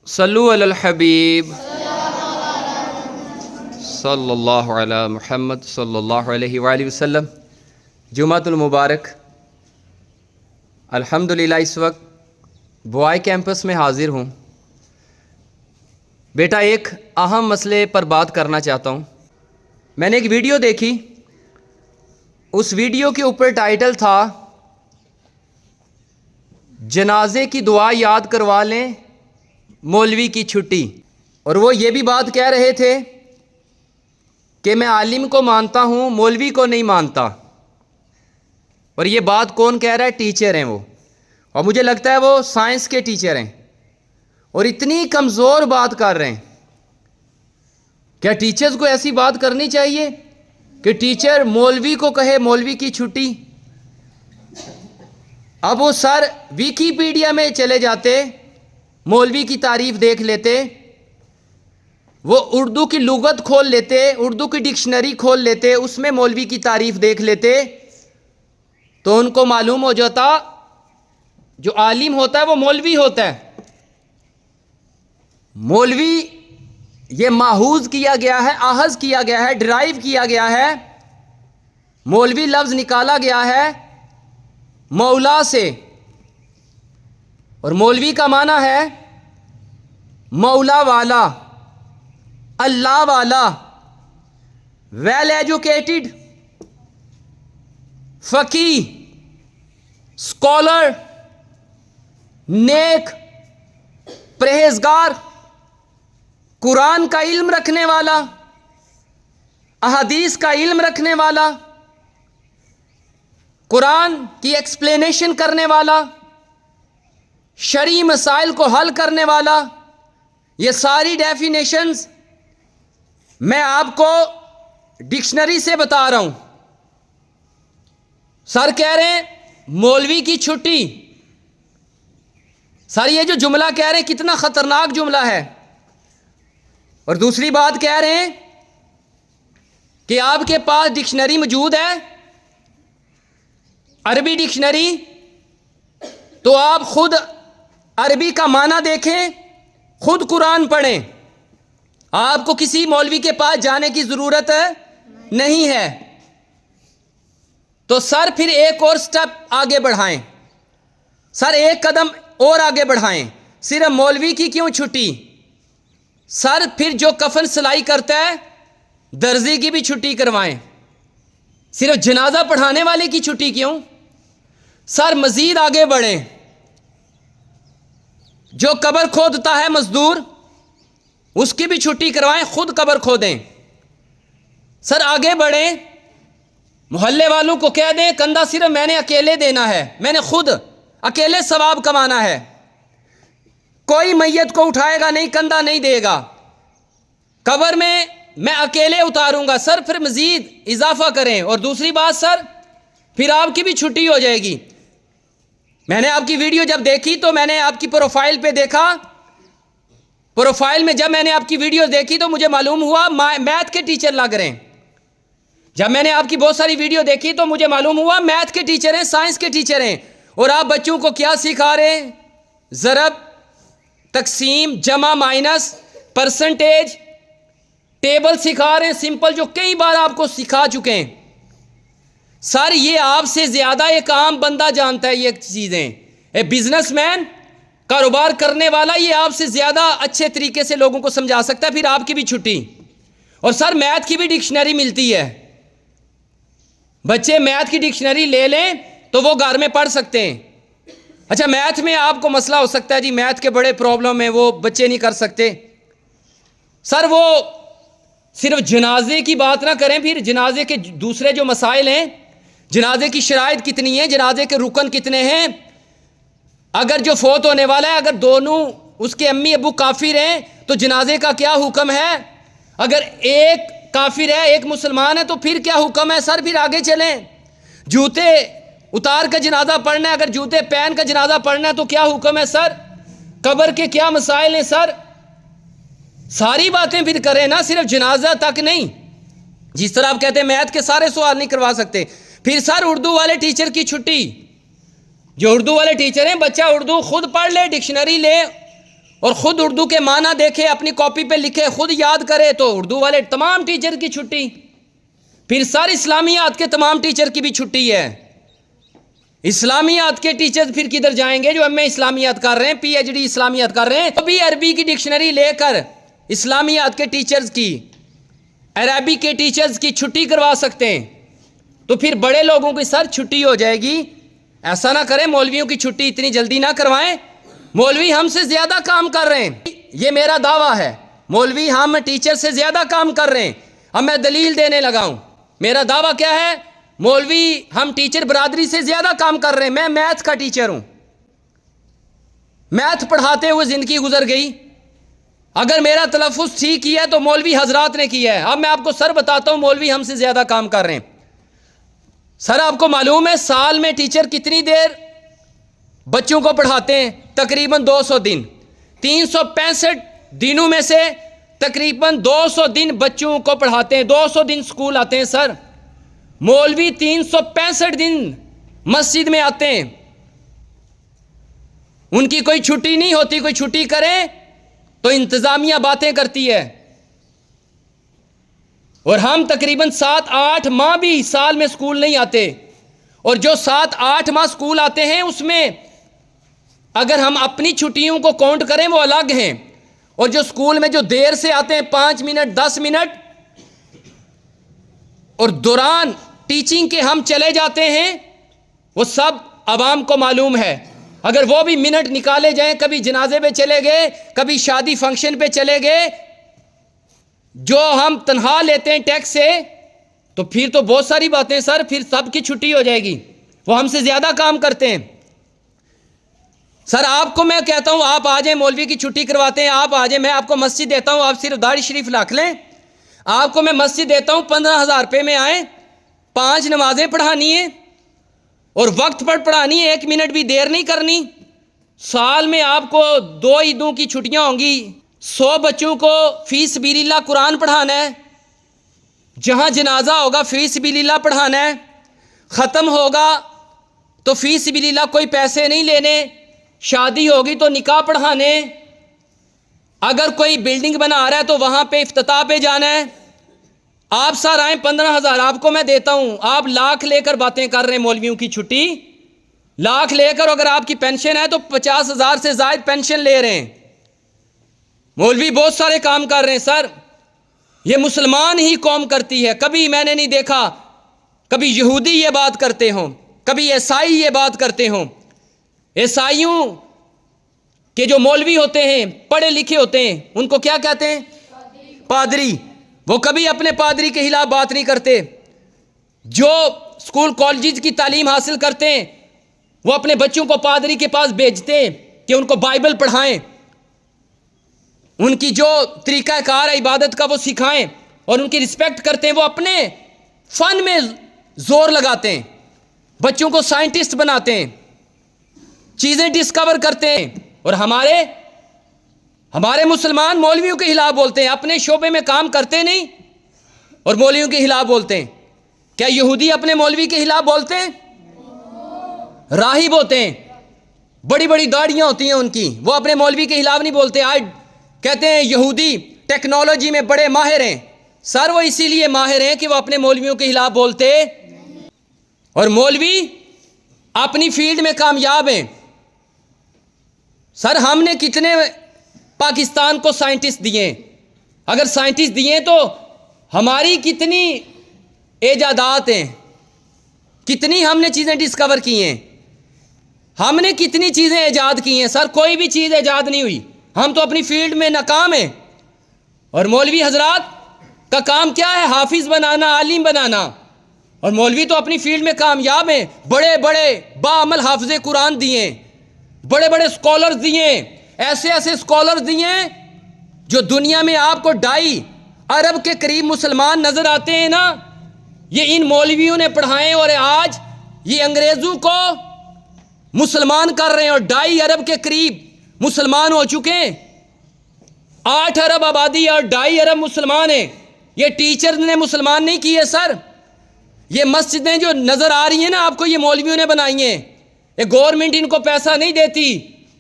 صلو علی الحبیب صلی اللہ علی محمد صلی اللہ علیہ وآلہ وسلم۔ جمعۃ المبارک۔ الحمدللہ اس وقت بوائی کیمپس میں حاضر ہوں۔ بیٹا ایک اہم مسئلے پر بات کرنا چاہتا ہوں۔ میں نے ایک ویڈیو دیکھی، اس ویڈیو کے اوپر ٹائٹل تھا جنازے کی دعا یاد کروا لیں مولوی کی چھٹی، اور وہ یہ بھی بات کہہ رہے تھے کہ میں عالم کو مانتا ہوں مولوی کو نہیں مانتا۔ اور یہ بات کون کہہ رہا ہے؟ ٹیچر ہیں وہ، اور مجھے لگتا ہے وہ سائنس کے ٹیچر ہیں، اور اتنی کمزور بات کر رہے ہیں۔ کیا ٹیچرز کو ایسی بات کرنی چاہیے کہ ٹیچر مولوی کو کہے مولوی کی چھٹی؟ اب وہ سر ویکیپیڈیا میں چلے جاتے، مولوی کی تعریف دیکھ لیتے، وہ اردو کی لغت کھول لیتے، اردو کی ڈکشنری کھول لیتے، اس میں مولوی کی تعریف دیکھ لیتے، تو ان کو معلوم ہو جاتا جو عالم ہوتا ہے وہ مولوی ہوتا ہے۔ مولوی یہ ماخوذ کیا گیا ہے، اخذ کیا گیا ہے، ڈرائیو کیا گیا ہے، مولوی لفظ نکالا گیا ہے مولا سے، اور مولوی کا معنی ہے مولا والا، اللہ والا، ویل ایجوکیٹڈ، فقیہ، اسکالر، نیک، پرہیزگار، قرآن کا علم رکھنے والا، احادیث کا علم رکھنے والا، قرآن کی ایکسپلینیشن کرنے والا، شرعی مسائل کو حل کرنے والا۔ یہ ساری ڈیفینیشنز میں آپ کو ڈکشنری سے بتا رہا ہوں۔ سر کہہ رہے ہیں مولوی کی چھٹی۔ سر یہ جو جملہ کہہ رہے ہیں کتنا خطرناک جملہ ہے۔ اور دوسری بات کہہ رہے ہیں کہ آپ کے پاس ڈکشنری موجود ہے، عربی ڈکشنری، تو آپ خود عربی کا معنی دیکھیں، خود قرآن پڑھیں، آپ کو کسی مولوی کے پاس جانے کی ضرورت نہیں ہے۔ تو سر پھر ایک اور سٹیپ آگے بڑھائیں، سر ایک قدم اور آگے بڑھائیں۔ صرف مولوی کی کیوں چھٹی؟ سر پھر جو کفن سلائی کرتا ہے درزی کی بھی چھٹی کروائیں۔ صرف جنازہ پڑھانے والے کی چھٹی کیوں؟ سر مزید آگے بڑھیں، جو قبر کھودتا ہے مزدور اس کی بھی چھٹی کروائیں، خود قبر کھودیں۔ سر آگے بڑھیں، محلے والوں کو کہہ دیں کندھا صرف میں نے اکیلے دینا ہے، میں نے خود اکیلے ثواب کمانا ہے، کوئی میت کو اٹھائے گا نہیں، کندھا نہیں دے گا، قبر میں اکیلے اتاروں گا۔ سر پھر مزید اضافہ کریں۔ اور دوسری بات سر، پھر آپ کی بھی چھٹی ہو جائے گی۔ میں نے آپ کی ویڈیو جب دیکھی تو میں نے آپ کی پروفائل پہ دیکھا، پروفائل میں جب میں نے آپ کی ویڈیو دیکھی تو مجھے معلوم ہوا میتھ کے ٹیچر لگ رہے ہیں۔ جب میں نے آپ کی بہت ساری ویڈیو دیکھی تو مجھے معلوم ہوا میتھ کے ٹیچر ہیں، سائنس کے ٹیچر ہیں، اور آپ بچوں کو کیا سکھا رہے ہیں؟ ضرب، تقسیم، جمع، مائنس، پرسنٹیج، ٹیبل سکھا رہے ہیں سمپل، جو کئی بار آپ کو سکھا چکے ہیں۔ سر یہ آپ سے زیادہ ایک عام بندہ جانتا ہے یہ چیزیں، اے بزنس مین، کاروبار کرنے والا، یہ آپ سے زیادہ اچھے طریقے سے لوگوں کو سمجھا سکتا ہے۔ پھر آپ کی بھی چھٹی۔ اور سر میتھ کی بھی ڈکشنری ملتی ہے، بچے میتھ کی ڈکشنری لے لیں تو وہ گھر میں پڑھ سکتے ہیں۔ اچھا میتھ میں آپ کو مسئلہ ہو سکتا ہے جی میتھ کے بڑے پرابلم ہیں، وہ بچے نہیں کر سکتے۔ سر وہ صرف جنازے کی بات نہ کریں، پھر جنازے کے دوسرے جو مسائل ہیں، جنازے کی شرائط کتنی ہیں، جنازے کے رکن کتنے ہیں، اگر جو فوت ہونے والا ہے اگر دونوں اس کے امی ابو کافر ہیں تو جنازے کا کیا حکم ہے، اگر ایک کافر ہے ایک مسلمان ہے تو پھر کیا حکم ہے؟ سر پھر آگے چلیں۔ جوتے اتار کا جنازہ پڑھنا ہے، اگر جوتے پہن کا جنازہ پڑھنا ہے تو کیا حکم ہے؟ سر قبر کے کیا مسائل ہیں؟ سر ساری باتیں پھر کریں نا، صرف جنازہ تک نہیں۔ جس طرح آپ کہتے ہیں میتھ کے سارے سوال نہیں کروا سکتے۔ پھر سر اردو والے ٹیچر کی چھٹی، جو اردو والے ٹیچر ہیں، بچہ اردو خود پڑھ لے، ڈکشنری لے، اور خود اردو کے معنی دیکھے، اپنی کاپی پہ لکھے، خود یاد کرے، تو اردو والے تمام ٹیچر کی چھٹی. پھر سر اسلامیات کے تمام ٹیچر کی بھی چھٹی ہے. اسلامیات کے ٹیچر پھر کدھر جائیں گے جو ایم اے اسلامیات کر رہے ہیں، پی ایچ ڈی اسلامیات کر رہے ہیں؟ وہ بھی عربی کی ڈکشنری لے کر اسلامیات کے ٹیچرز کی، عربی کے ٹیچرز کی چھٹی کروا سکتے ہیں. تو پھر بڑے لوگوں کی سر چھٹی ہو جائے گی. ایسا نہ کریں، مولویوں کی چھٹی اتنی جلدی نہ کروائیں. مولوی ہم سے زیادہ کام کر رہے ہیں، یہ میرا دعویٰ ہے. مولوی ہم ٹیچر سے زیادہ کام کر رہے ہیں. اب میں دلیل دینے لگا ہوں. میرا دعویٰ کیا ہے؟ مولوی ہم ٹیچر برادری سے زیادہ کام کر رہے ہیں. میں میتھ کا ٹیچر ہوں، میتھ پڑھاتے ہوئے زندگی گزر گئی. اگر میرا تلفظ ٹھیک کیا ہے تو مولوی حضرات نے کیا ہے. اب میں آپ کو سر بتاتا ہوں، مولوی ہم سے زیادہ کام کر رہے ہیں. سر آپ کو معلوم ہے سال میں ٹیچر کتنی دیر بچوں کو پڑھاتے ہیں؟ تقریباً 200 دن. 365 دنوں میں سے تقریباً 200 دن بچوں کو پڑھاتے ہیں. 200 دن سکول آتے ہیں سر. مولوی 365 دن مسجد میں آتے ہیں. ان کی کوئی چھٹی نہیں ہوتی. کوئی چھٹی کرے تو انتظامیہ باتیں کرتی ہے. اور ہم تقریباً 7-8 ماہ بھی سال میں سکول نہیں آتے. اور جو 7-8 ماہ سکول آتے ہیں اس میں اگر ہم اپنی چھٹیوں کو کاؤنٹ کریں وہ الگ ہیں. اور جو سکول میں جو دیر سے آتے ہیں 5 منٹ 10 منٹ اور دوران ٹیچنگ کے ہم چلے جاتے ہیں، وہ سب عوام کو معلوم ہے. اگر وہ بھی منٹ نکالے جائیں، کبھی جنازے پہ چلے گئے، کبھی شادی فنکشن پہ چلے گئے، جو ہم تنخواہ لیتے ہیں ٹیکس سے، تو پھر تو بہت ساری باتیں سر، پھر سب کی چھٹی ہو جائے گی. وہ ہم سے زیادہ کام کرتے ہیں. سر آپ کو میں کہتا ہوں آپ آ جائیں، مولوی کی چھٹی کرواتے ہیں، آپ آ جائیں. میں آپ کو مسجد دیتا ہوں، آپ صرف داڑھی شریف رکھ لیں. آپ کو میں مسجد دیتا ہوں، 15,000 روپے میں آئیں. 5 نمازیں پڑھانی ہیں اور وقت پر پڑھانی ہے، 1 منٹ بھی دیر نہیں کرنی. سال میں آپ کو 2 عیدوں کی چھٹیاں ہوں گی. 100 بچوں کو فی سبیل اللہ قرآن پڑھانا ہے. جہاں جنازہ ہوگا فی سبیل اللہ پڑھانا ہے. ختم ہوگا تو فی سبیل اللہ کوئی پیسے نہیں لینے. شادی ہوگی تو نکاح پڑھانے. اگر کوئی بلڈنگ بنا رہا ہے تو وہاں پہ افتتاح پہ جانا ہے. آپ سر آئیں، 15,000 آپ کو میں دیتا ہوں. آپ لاکھ لے کر باتیں کر رہے ہیں مولویوں کی چھٹی، لاکھ لے کر. اگر آپ کی پینشن ہے تو 50,000 سے زائد پینشن لے رہے ہیں. مولوی بہت سارے کام کر رہے ہیں سر. یہ مسلمان ہی قوم کرتی ہے. کبھی میں نے نہیں دیکھا کبھی یہودی یہ بات کرتے ہوں، کبھی عیسائی یہ بات کرتے ہوں. عیسائیوں کے جو مولوی ہوتے ہیں پڑھے لکھے ہوتے ہیں، ان کو کیا کہتے ہیں؟ پادری. وہ کبھی اپنے پادری کے خلاف بات نہیں کرتے. جو سکول کالجز کی تعلیم حاصل کرتے ہیں وہ اپنے بچوں کو پادری کے پاس بھیجتے ہیں کہ ان کو بائبل پڑھائیں، ان کی جو طریقہ کار ہے عبادت کا وہ سکھائیں، اور ان کی رسپیکٹ کرتے ہیں. وہ اپنے فن میں زور لگاتے ہیں، بچوں کو سائنٹسٹ بناتے ہیں، چیزیں ڈسکور کرتے ہیں. اور ہمارے مسلمان مولویوں کے خلاف بولتے ہیں. اپنے شعبے میں کام کرتے نہیں اور مولویوں کے خلاف بولتے ہیں. کیا یہودی اپنے مولوی کے خلاف بولتے ہیں؟ راہب ہوتے ہیں، بڑی بڑی داڑیاں ہوتی ہیں ان کی، وہ اپنے مولوی کے خلاف نہیں بولتے. آج کہتے ہیں یہودی ٹیکنالوجی میں بڑے ماہر ہیں. سر وہ اسی لیے ماہر ہیں کہ وہ اپنے مولویوں کے خلاف بولتے، اور مولوی اپنی فیلڈ میں کامیاب ہیں. سر ہم نے کتنے پاکستان کو سائنٹسٹ دیے ہیں؟ اگر سائنٹسٹ دیے تو ہماری کتنی ایجادات ہیں، کتنی ہم نے چیزیں ڈسکور کی ہیں، ہم نے کتنی چیزیں ایجاد کی ہیں. سر کوئی بھی چیز ایجاد نہیں ہوئی، ہم تو اپنی فیلڈ میں ناکام ہیں. اور مولوی حضرات کا کام کیا ہے؟ حافظ بنانا، عالم بنانا. اور مولوی تو اپنی فیلڈ میں کامیاب ہیں. بڑے بڑے باعمل حافظ قرآن دیے، بڑے بڑے سکولرز دیے، ایسے ایسے سکولرز دیے جو دنیا میں آپ کو 2.5 ارب کے قریب مسلمان نظر آتے ہیں نا، یہ ان مولویوں نے پڑھائے. اور آج یہ انگریزوں کو مسلمان کر رہے ہیں، اور 2.5 ارب کے قریب مسلمان ہو چکے ہیں. 8 ارب آبادی اور 2.5 ارب مسلمان ہیں. یہ ٹیچر نے مسلمان نہیں کیے سر. یہ مسجدیں جو نظر آ رہی ہیں نا آپ کو، یہ مولویوں نے بنائی ہیں. یہ گورنمنٹ ان کو پیسہ نہیں دیتی.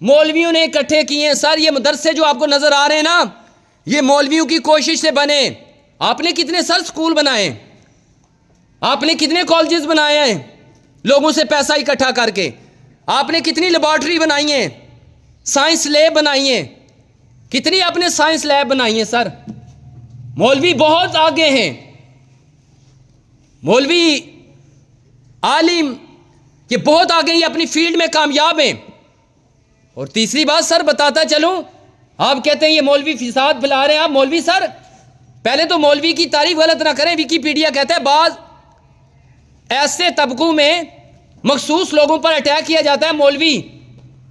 مولویوں نے اکٹھے کیے ہیں. سر یہ مدرسے جو آپ کو نظر آ رہے ہیں نا, یہ مولویوں کی کوشش سے بنے. آپ نے کتنے سر سکول بنائے, آپ نے کتنے کالجز بنائے ہیں لوگوں سے پیسہ اکٹھا کر کے, آپ نے کتنی لیبارٹری بنائی ہیں, سائنس لیب بنائی ہیں, کتنی آپ نے سائنس لیب بنائی ہیں. سر مولوی بہت آگے ہیں, مولوی عالم یہ بہت آگے, یہ اپنی فیلڈ میں کامیاب ہیں. اور تیسری بات سر بتاتا چلوں, آپ کہتے ہیں یہ مولوی فساد پھیلا رہے ہیں. آپ مولوی سر پہلے تو مولوی کی تعریف غلط نہ کریں. ویکیپیڈیا کہتا ہے بعض ایسے طبقوں میں مخصوص لوگوں پر اٹیک کیا جاتا ہے, مولوی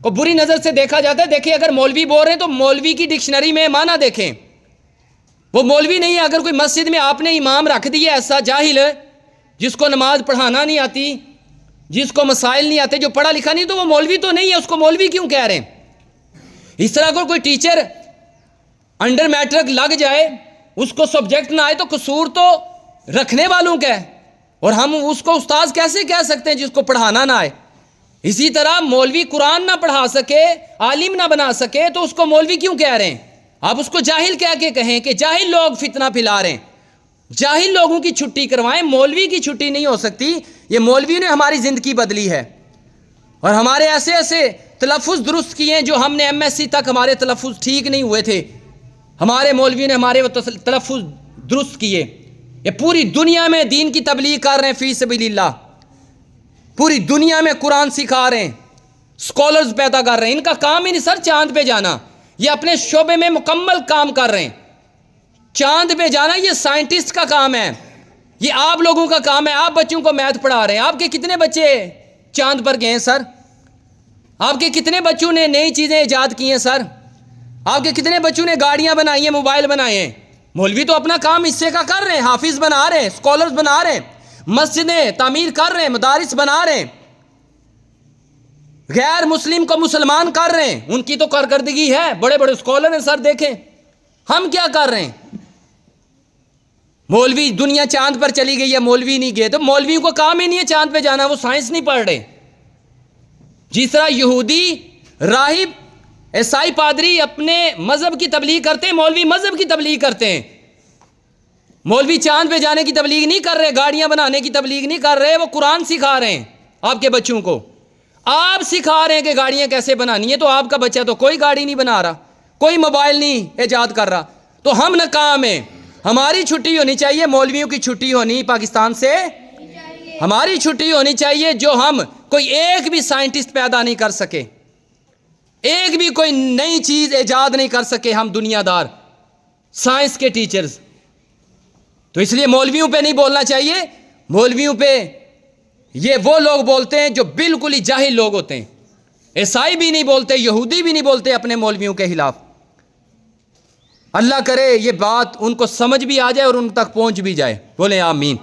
کو بری نظر سے دیکھا جاتا ہے. دیکھیں اگر مولوی بول رہے ہیں تو مولوی کی ڈکشنری میں معنی دیکھیں, وہ مولوی نہیں ہے. اگر کوئی مسجد میں آپ نے امام رکھ دیا ایسا جاہل جس کو نماز پڑھانا نہیں آتی, جس کو مسائل نہیں آتے, جو پڑھا لکھا نہیں, تو وہ مولوی تو نہیں ہے. اس کو مولوی کیوں کہہ رہے ہیں؟ اس طرح اگر کوئی ٹیچر انڈر میٹرک لگ جائے, اس کو سبجیکٹ نہ آئے, تو قصور تو رکھنے والوں کا ہے, اور ہم اس کو استاذ کیسے کہہ سکتے ہیں جس کو پڑھانا نہ آئے؟ اسی طرح مولوی قرآن نہ پڑھا سکے, عالم نہ بنا سکے, تو اس کو مولوی کیوں کہہ رہے ہیں؟ آپ اس کو جاہل کہہ کے کہیں کہ جاہل لوگ فتنہ پھیلا رہے ہیں, جاہل لوگوں کی چھٹی کروائیں. مولوی کی چھٹی نہیں ہو سکتی. یہ مولوی نے ہماری زندگی بدلی ہے, اور ہمارے ایسے ایسے تلفظ درست کیے ہیں جو ہم نے MSc تک ہمارے تلفظ ٹھیک نہیں ہوئے تھے, ہمارے مولوی نے ہمارے وہ تلفظ درست کیے. یہ پوری دنیا میں دین کی تبلیغ کر رہے ہیں فی سبیل اللہ, پوری دنیا میں قرآن سکھا رہے ہیں, اسکالرز پیدا کر رہے ہیں. ان کا کام ہی نہیں سر چاند پہ جانا, یہ اپنے شعبے میں مکمل کام کر رہے ہیں. چاند پہ جانا یہ سائنٹسٹ کا کام ہے, یہ آپ لوگوں کا کام ہے. آپ بچوں کو میتھ پڑھا رہے ہیں. آپ کے کتنے بچے چاند پر گئے ہیں سر؟ آپ کے کتنے بچوں نے نئی چیزیں ایجاد کی ہیں سر؟ آپ کے کتنے بچوں نے گاڑیاں بنائی ہیں, موبائل بنائے ہیں؟ مولوی تو اپنا کام حصے کا کر رہے ہیں, حافظ بنا رہے ہیں, اسکالرز بنا رہے ہیں, مسجدیں تعمیر کر رہے ہیں, مدارس بنا رہے ہیں, غیر مسلم کو مسلمان کر رہے ہیں. ان کی تو کارکردگی ہے, بڑے بڑے اسکالر ہیں سر. دیکھیں ہم کیا کر رہے ہیں. مولوی دنیا چاند پر چلی گئی ہے, مولوی نہیں گئے. تو مولویوں کو کام ہی نہیں ہے چاند پہ جانا, وہ سائنس نہیں پڑھ رہے. جس طرح یہودی راہب عیسائی پادری اپنے مذہب کی تبلیغ کرتے ہیں, مولوی مذہب کی تبلیغ کرتے ہیں. مولوی چاند پہ جانے کی تبلیغ نہیں کر رہے, گاڑیاں بنانے کی تبلیغ نہیں کر رہے, وہ قرآن سکھا رہے ہیں آپ کے بچوں کو. آپ سکھا رہے ہیں کہ گاڑیاں کیسے بنانی ہیں, تو آپ کا بچہ تو کوئی گاڑی نہیں بنا رہا, کوئی موبائل نہیں ایجاد کر رہا. تو ہم ناکام ہیں. ہماری چھٹی ہونی چاہیے, مولویوں کی چھٹی ہونی پاکستان سے, ہماری چھٹی ہونی چاہیے. جو ہم کوئی ایک بھی سائنٹسٹ پیدا نہیں کر سکے, ایک بھی کوئی نئی چیز ایجاد نہیں کر سکے, ہم دنیا دار سائنس کے ٹیچرز. تو اس لیے مولویوں پہ نہیں بولنا چاہیے. مولویوں پہ یہ وہ لوگ بولتے ہیں جو بالکل ہی جاہل لوگ ہوتے ہیں. عیسائی بھی نہیں بولتے, یہودی بھی نہیں بولتے اپنے مولویوں کے خلاف. اللہ کرے یہ بات ان کو سمجھ بھی آ جائے اور ان تک پہنچ بھی جائے. بولیں آمین.